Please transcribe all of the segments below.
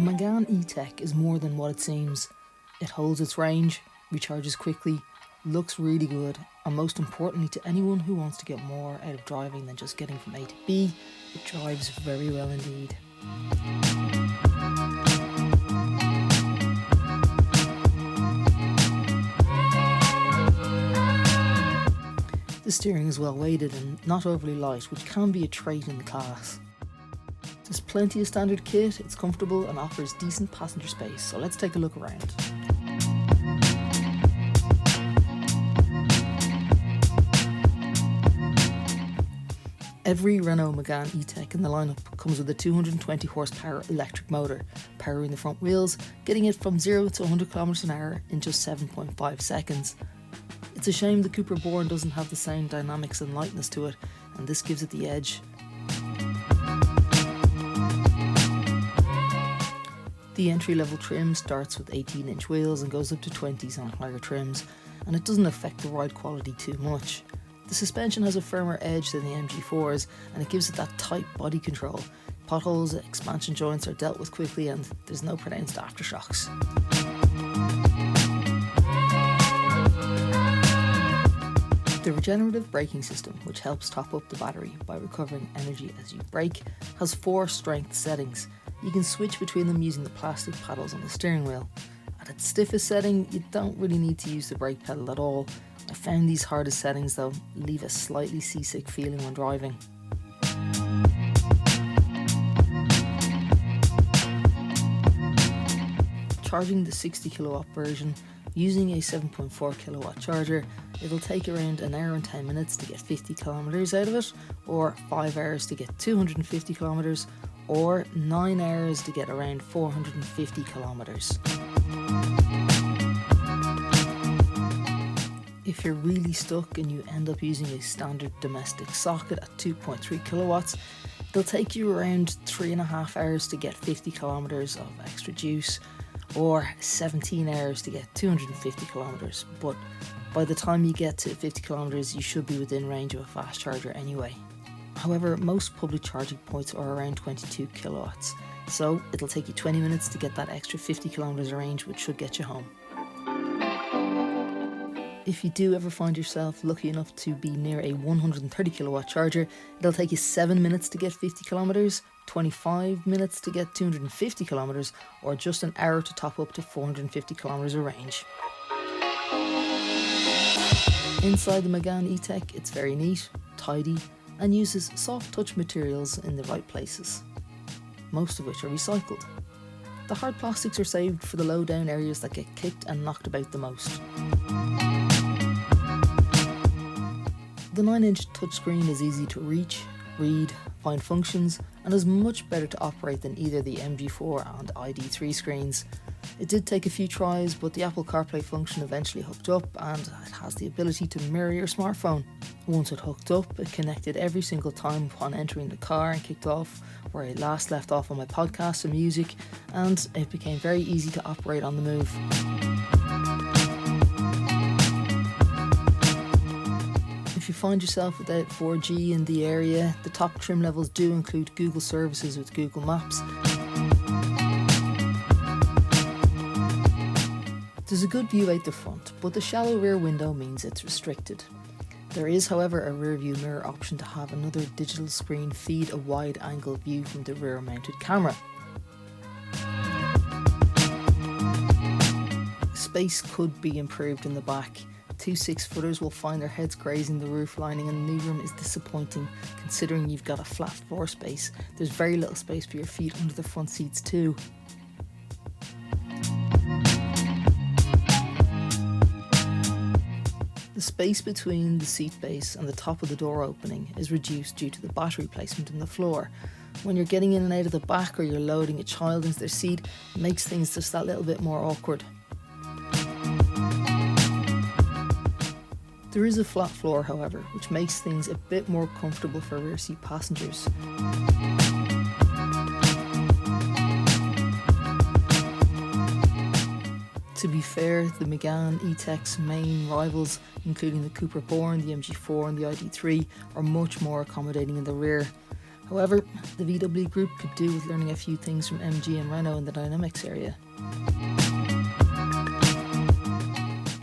Megane E-Tech is more than what it seems. It holds its range, recharges quickly, looks really good, and most importantly to anyone who wants to get more out of driving than just getting from A to B, it drives very well indeed. The steering is well weighted and not overly light, which can be a trait in the class. There's plenty of standard kit, it's comfortable and offers decent passenger space, so let's take a look around. Every Renault Megane E-Tech in the lineup comes with a 220 horsepower electric motor, powering the front wheels, getting it from 0 to 100 km an hour in just 7.5 seconds. It's a shame the Cupra Born doesn't have the same dynamics and lightness to it, and this gives it the edge. The entry-level trim starts with 18-inch wheels and goes up to 20s on higher trims, and it doesn't affect the ride quality too much. The suspension has a firmer edge than the MG4's, and it gives it that tight body control. Potholes, expansion joints are dealt with quickly, and there's no pronounced aftershocks. The regenerative braking system, which helps top up the battery by recovering energy as you brake, has 4 strength settings. You can switch between them using the plastic paddles on the steering wheel. At its stiffest setting, you don't really need to use the brake pedal at all. I found these hardest settings though leave a slightly seasick feeling when driving. Charging the 60 kilowatt version using a 7.4 kilowatt charger, it'll take around an hour and 10 minutes to get 50 kilometers out of it, or 5 hours to get 250 kilometers, or 9 hours to get around 450 kilometers. If you're really stuck and you end up using a standard domestic socket at 2.3 kilowatts, it'll take you around 3.5 hours to get 50 kilometers of extra juice, or 17 hours to get 250 kilometers, but by the time you get to 50 kilometers you should be within range of a fast charger anyway. However, most public charging points are around 22 kilowatts, so it'll take you 20 minutes to get that extra 50 kilometers of range, which should get you home. If you do ever find yourself lucky enough to be near a 130 kilowatt charger, it'll take you 7 minutes to get 50 kilometers, 25 minutes to get 250 kilometers, or just an hour to top up to 450 kilometers of range. Inside the Megane E-Tech, it's very neat, tidy, and uses soft touch materials in the right places, most of which are recycled. The hard plastics are saved for the low down areas that get kicked and knocked about the most. The 9-inch touchscreen is easy to reach, read, find functions, and is much better to operate than either the MG4 and ID3 screens. It did take a few tries, but the Apple CarPlay function eventually hooked up, and it has the ability to mirror your smartphone. Once it hooked up, it connected every single time upon entering the car and kicked off where I last left off on my podcasts and music, and it became very easy to operate on the move. If you find yourself without 4G in the area, the top trim levels do include Google services with Google Maps. There's a good view out the front, but the shallow rear window means it's restricted. There is, however, a rear view mirror option to have another digital screen feed a wide angle view from the rear mounted camera. Space could be improved in the back. 2 6-footers will find their heads grazing the roof lining, and the new room is disappointing considering you've got a flat floor space. There's very little space for your feet under the front seats too. The space between the seat base and the top of the door opening is reduced due to the battery placement in the floor. When you're getting in and out of the back, or you're loading a child into their seat, it makes things just that little bit more awkward. There is a flat floor, however, which makes things a bit more comfortable for rear seat passengers. To be fair, the Megane E-Tech's main rivals, including the Cupra Born, the MG4 and the ID3, are much more accommodating in the rear. However, the VW group could do with learning a few things from MG and Renault in the dynamics area.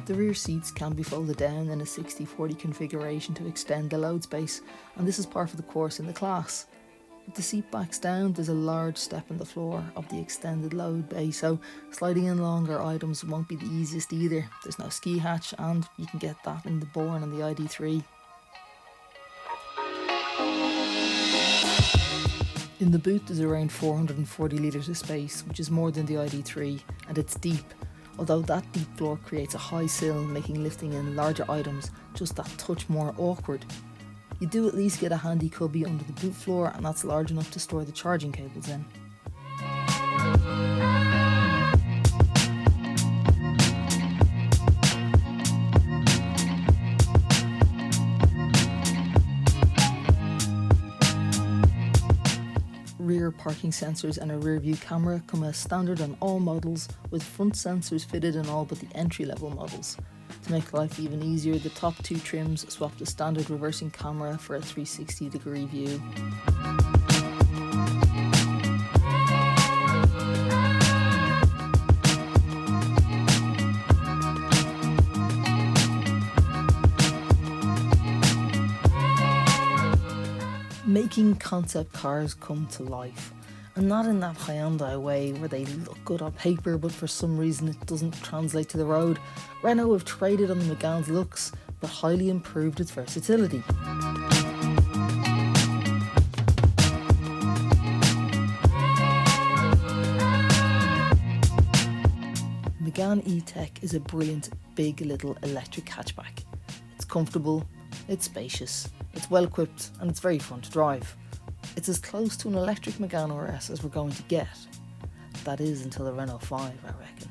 The rear seats can be folded down in a 60-40 configuration to extend the load space, and this is par for the course in the class. If the seat backs down, there's a large step in the floor of the extended load bay, so sliding in longer items won't be the easiest either. There's no ski hatch, and you can get that in the Born and the ID3. In the boot there's around 440 litres of space, which is more than the ID3, and it's deep, although that deep floor creates a high sill, making lifting in larger items just that touch more awkward. You do at least get a handy cubby under the boot floor, and that's large enough to store the charging cables in. Rear parking sensors and a rear view camera come as standard on all models, with front sensors fitted in all but the entry-level models. To make life even easier, the top two trims swap the standard reversing camera for a 360-degree view. Making concept cars come to life, and not in that Hyundai way where they look good on paper but for some reason it doesn't translate to the road. Renault have traded on the Megane's looks but highly improved its versatility. Megane E-Tech is a brilliant big little electric hatchback. It's comfortable, it's spacious, it's well equipped, and it's very fun to drive. It's as close to an electric Megane RS as we're going to get. That is until the Renault 5, I reckon.